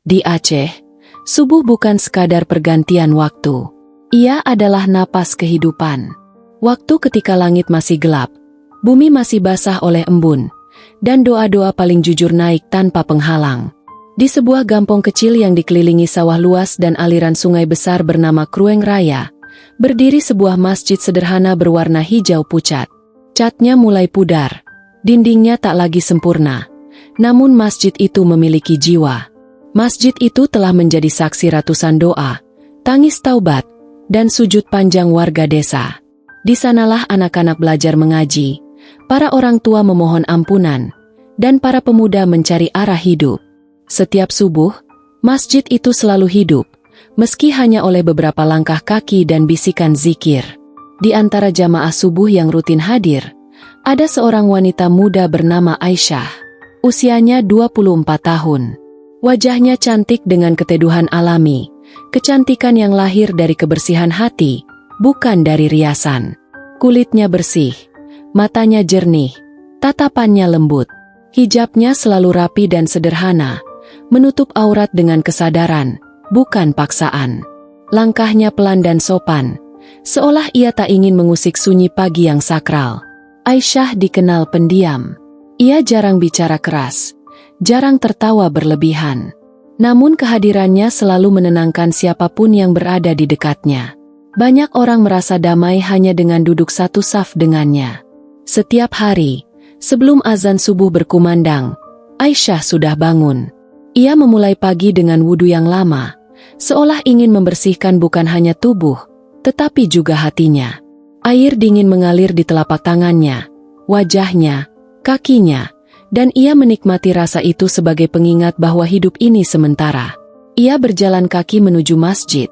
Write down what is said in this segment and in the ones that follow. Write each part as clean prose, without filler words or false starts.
Di Aceh, subuh bukan sekadar pergantian waktu. Ia adalah napas kehidupan. Waktu ketika langit masih gelap, bumi masih basah oleh embun, dan doa-doa paling jujur naik tanpa penghalang. Di sebuah gampong kecil yang dikelilingi sawah luas dan aliran sungai besar bernama Krueng Raya, berdiri sebuah masjid sederhana berwarna hijau pucat. Catnya mulai pudar, dindingnya tak lagi sempurna, namun masjid itu memiliki jiwa. Masjid itu telah menjadi saksi ratusan doa, tangis taubat, dan sujud panjang warga desa. Di sanalah anak-anak belajar mengaji, para orang tua memohon ampunan, dan para pemuda mencari arah hidup. Setiap subuh, masjid itu selalu hidup, meski hanya oleh beberapa langkah kaki dan bisikan zikir. Di antara jamaah subuh yang rutin hadir, ada seorang wanita muda bernama Aisyah. Usianya 24 tahun. Wajahnya cantik dengan keteduhan alami, kecantikan yang lahir dari kebersihan hati, bukan dari riasan. Kulitnya bersih, matanya jernih, tatapannya lembut. Hijabnya selalu rapi dan sederhana, menutup aurat dengan kesadaran, bukan paksaan. Langkahnya pelan dan sopan, seolah ia tak ingin mengusik sunyi pagi yang sakral. Aisyah dikenal pendiam. Ia jarang bicara keras, jarang tertawa berlebihan. Namun kehadirannya selalu menenangkan siapapun yang berada di dekatnya. Banyak orang merasa damai hanya dengan duduk satu saf dengannya. Setiap hari, sebelum azan subuh berkumandang, Aisyah sudah bangun. Ia memulai pagi dengan wudu yang lama, seolah ingin membersihkan bukan hanya tubuh, tetapi juga hatinya. Air dingin mengalir di telapak tangannya, wajahnya, kakinya, dan ia menikmati rasa itu sebagai pengingat bahwa hidup ini sementara. Ia berjalan kaki menuju masjid,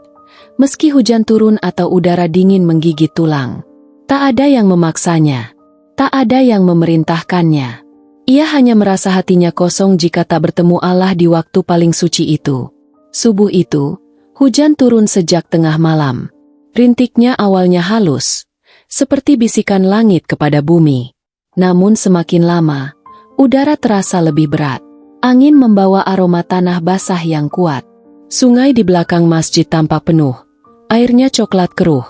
meski hujan turun atau udara dingin menggigit tulang. Tak ada yang memaksanya, tak ada yang memerintahkannya. Ia hanya merasa hatinya kosong jika tak bertemu Allah di waktu paling suci itu. Subuh itu, hujan turun sejak tengah malam. Rintiknya awalnya halus, seperti bisikan langit kepada bumi. Namun semakin lama, udara terasa lebih berat. Angin membawa aroma tanah basah yang kuat. Sungai di belakang masjid tampak penuh. Airnya coklat keruh,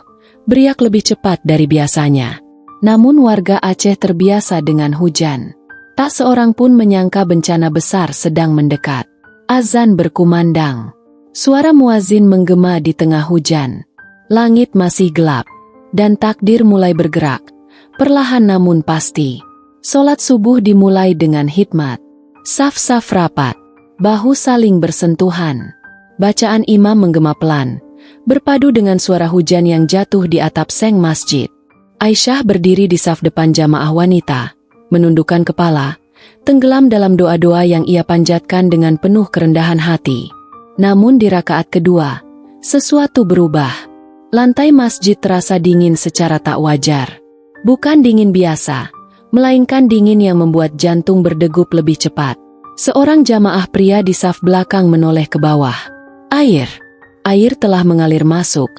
beriak lebih cepat dari biasanya. Namun warga Aceh terbiasa dengan hujan. Tak seorang pun menyangka bencana besar sedang mendekat. Azan berkumandang. Suara muazin menggema di tengah hujan. Langit masih gelap, dan takdir mulai bergerak, perlahan namun pasti. Solat subuh dimulai dengan hikmat. Saf-saf rapat, bahu saling bersentuhan. Bacaan imam menggema pelan, berpadu dengan suara hujan yang jatuh di atap seng masjid. Aisyah berdiri di saf depan jamaah wanita, menundukkan kepala, tenggelam dalam doa-doa yang ia panjatkan dengan penuh kerendahan hati. Namun di rakaat kedua, sesuatu berubah. Lantai masjid terasa dingin secara tak wajar. Bukan dingin biasa, melainkan dingin yang membuat jantung berdegup lebih cepat. Seorang jamaah pria di saf belakang menoleh ke bawah. Air telah mengalir masuk,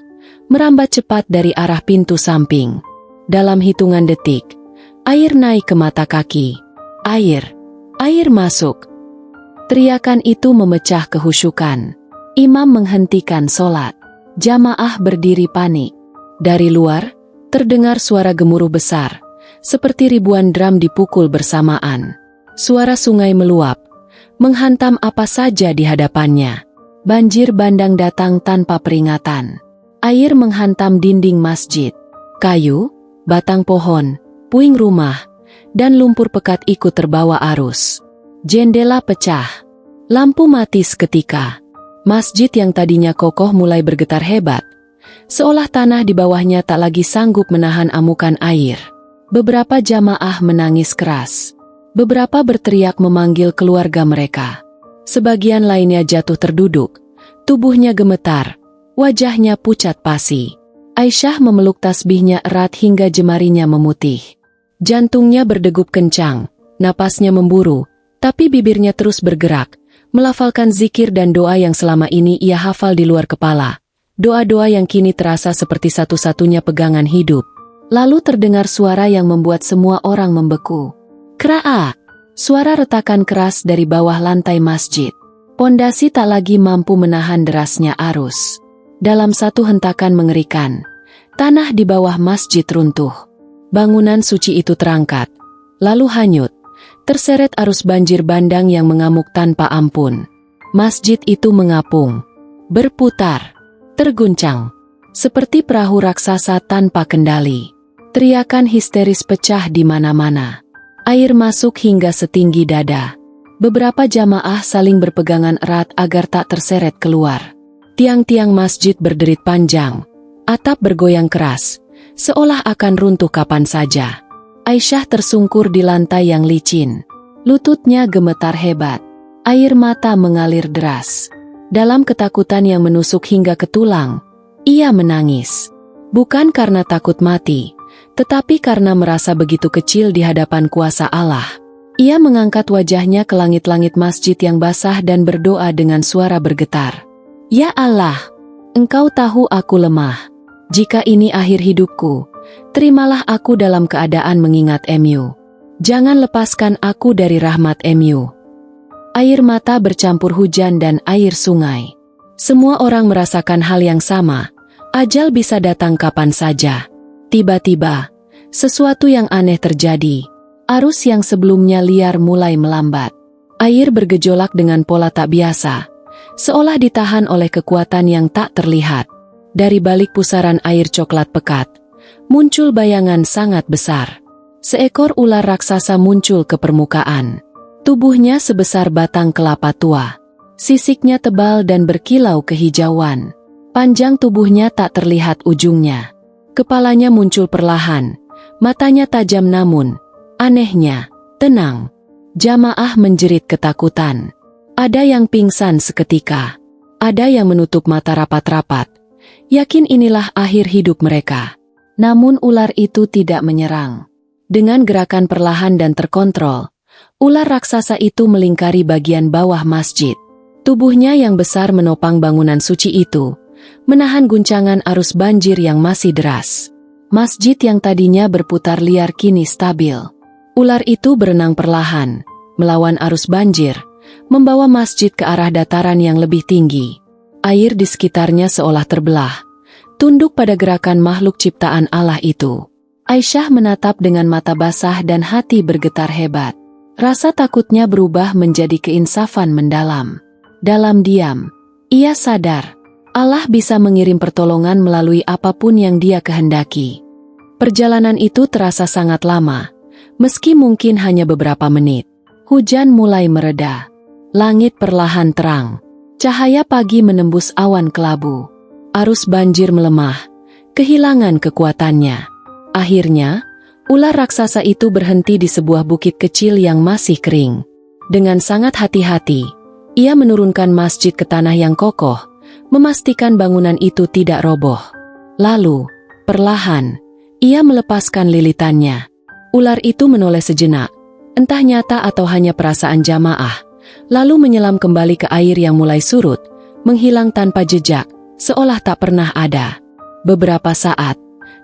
merambat cepat dari arah pintu samping. Dalam hitungan detik, air naik ke mata kaki. Air masuk. Teriakan itu memecah kehusyukan. Imam menghentikan solat. Jamaah berdiri panik. Dari luar, terdengar suara gemuruh besar, seperti ribuan drum dipukul bersamaan. Suara sungai meluap, menghantam apa saja di hadapannya. Banjir bandang datang tanpa peringatan. Air menghantam dinding masjid. Kayu, batang pohon, puing rumah, dan lumpur pekat ikut terbawa arus. Jendela pecah. Lampu mati seketika. Masjid yang tadinya kokoh mulai bergetar hebat, seolah tanah di bawahnya tak lagi sanggup menahan amukan air. Beberapa jamaah menangis keras. Beberapa berteriak memanggil keluarga mereka. Sebagian lainnya jatuh terduduk, tubuhnya gemetar, wajahnya pucat pasi. Aisyah memeluk tasbihnya erat hingga jemarinya memutih. Jantungnya berdegup kencang, napasnya memburu, tapi bibirnya terus bergerak, melafalkan zikir dan doa yang selama ini ia hafal di luar kepala. Doa-doa yang kini terasa seperti satu-satunya pegangan hidup. Lalu terdengar suara yang membuat semua orang membeku. Kraa! Suara retakan keras dari bawah lantai masjid. Pondasi tak lagi mampu menahan derasnya arus. Dalam satu hentakan mengerikan, tanah di bawah masjid runtuh. Bangunan suci itu terangkat, lalu hanyut, terseret arus banjir bandang yang mengamuk tanpa ampun. Masjid itu mengapung, berputar, terguncang, seperti perahu raksasa tanpa kendali. Teriakan histeris pecah di mana-mana. Air masuk hingga setinggi dada. Beberapa jamaah saling berpegangan erat agar tak terseret keluar. Tiang-tiang masjid berderit panjang, atap bergoyang keras, seolah akan runtuh kapan saja. Aisyah tersungkur di lantai yang licin. Lututnya gemetar hebat. Air mata mengalir deras. Dalam ketakutan yang menusuk hingga ke tulang, ia menangis. Bukan karena takut mati, tetapi karena merasa begitu kecil di hadapan kuasa Allah. Ia mengangkat wajahnya ke langit-langit masjid yang basah dan berdoa dengan suara bergetar. Ya Allah, Engkau tahu aku lemah. Jika ini akhir hidupku, terimalah aku dalam keadaan mengingat MU. Jangan lepaskan aku dari rahmat MU. Air mata bercampur hujan dan air sungai. Semua orang merasakan hal yang sama. Ajal bisa datang kapan saja. Tiba-tiba, sesuatu yang aneh terjadi. Arus yang sebelumnya liar mulai melambat. Air bergejolak dengan pola tak biasa, seolah ditahan oleh kekuatan yang tak terlihat. Dari balik pusaran air coklat pekat, muncul bayangan sangat besar. Seekor ular raksasa muncul ke permukaan. Tubuhnya sebesar batang kelapa tua. Sisiknya tebal dan berkilau kehijauan. Panjang tubuhnya tak terlihat ujungnya. Kepalanya muncul perlahan, matanya tajam namun anehnya, tenang. Jamaah menjerit ketakutan. Ada yang pingsan seketika. Ada yang menutup mata rapat-rapat. Yakin inilah akhir hidup mereka. Namun ular itu tidak menyerang. Dengan gerakan perlahan dan terkontrol, ular raksasa itu melingkari bagian bawah masjid. Tubuhnya yang besar menopang bangunan suci itu, menahan guncangan arus banjir yang masih deras. Masjid yang tadinya berputar liar kini stabil. Ular itu berenang perlahan, melawan arus banjir, membawa masjid ke arah dataran yang lebih tinggi. Air di sekitarnya seolah terbelah, tunduk pada gerakan makhluk ciptaan Allah itu. Aisyah menatap dengan mata basah dan hati bergetar hebat. Rasa takutnya berubah menjadi keinsafan mendalam. Dalam diam, ia sadar, Allah bisa mengirim pertolongan melalui apapun yang Dia kehendaki. Perjalanan itu terasa sangat lama. Meski mungkin hanya beberapa menit, hujan mulai mereda. Langit perlahan terang. Cahaya pagi menembus awan kelabu. Arus banjir melemah, kehilangan kekuatannya. Akhirnya, ular raksasa itu berhenti di sebuah bukit kecil yang masih kering. Dengan sangat hati-hati, ia menurunkan masjid ke tanah yang kokoh, memastikan bangunan itu tidak roboh. Lalu, perlahan, ia melepaskan lilitannya. Ular itu menoleh sejenak, entah nyata atau hanya perasaan jamaah, lalu menyelam kembali ke air yang mulai surut, menghilang tanpa jejak, seolah tak pernah ada. Beberapa saat,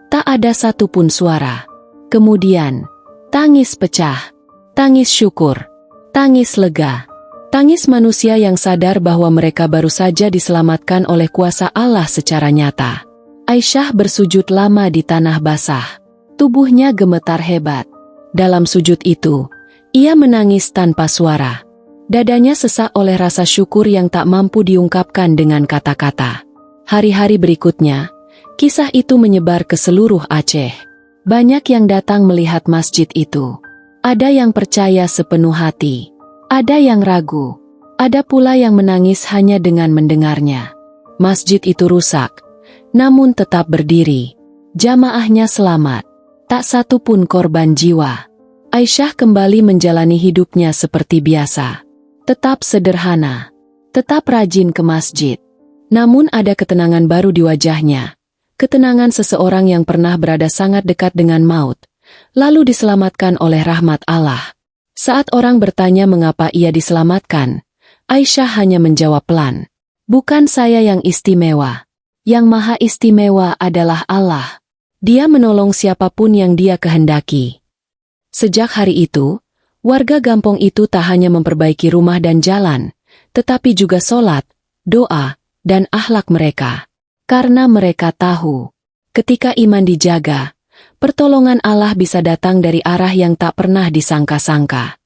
tak ada satupun suara. Kemudian, tangis pecah, tangis syukur, tangis lega, tangis manusia yang sadar bahwa mereka baru saja diselamatkan oleh kuasa Allah secara nyata. Aisyah bersujud lama di tanah basah. Tubuhnya gemetar hebat. Dalam sujud itu, ia menangis tanpa suara. Dadanya sesak oleh rasa syukur yang tak mampu diungkapkan dengan kata-kata. Hari-hari berikutnya, kisah itu menyebar ke seluruh Aceh. Banyak yang datang melihat masjid itu. Ada yang percaya sepenuh hati. Ada yang ragu. Ada pula yang menangis hanya dengan mendengarnya. Masjid itu rusak, namun tetap berdiri. Jamaahnya selamat. Tak satu pun korban jiwa. Aisyah kembali menjalani hidupnya seperti biasa. Tetap sederhana. Tetap rajin ke masjid. Namun ada ketenangan baru di wajahnya. Ketenangan seseorang yang pernah berada sangat dekat dengan maut, lalu diselamatkan oleh rahmat Allah. Saat orang bertanya mengapa ia diselamatkan, Aisyah hanya menjawab pelan, "Bukan saya yang istimewa. Yang maha istimewa adalah Allah. Dia menolong siapapun yang Dia kehendaki." Sejak hari itu, warga kampung itu tak hanya memperbaiki rumah dan jalan, tetapi juga sholat, doa, dan akhlak mereka. Karena mereka tahu, ketika iman dijaga, pertolongan Allah bisa datang dari arah yang tak pernah disangka-sangka.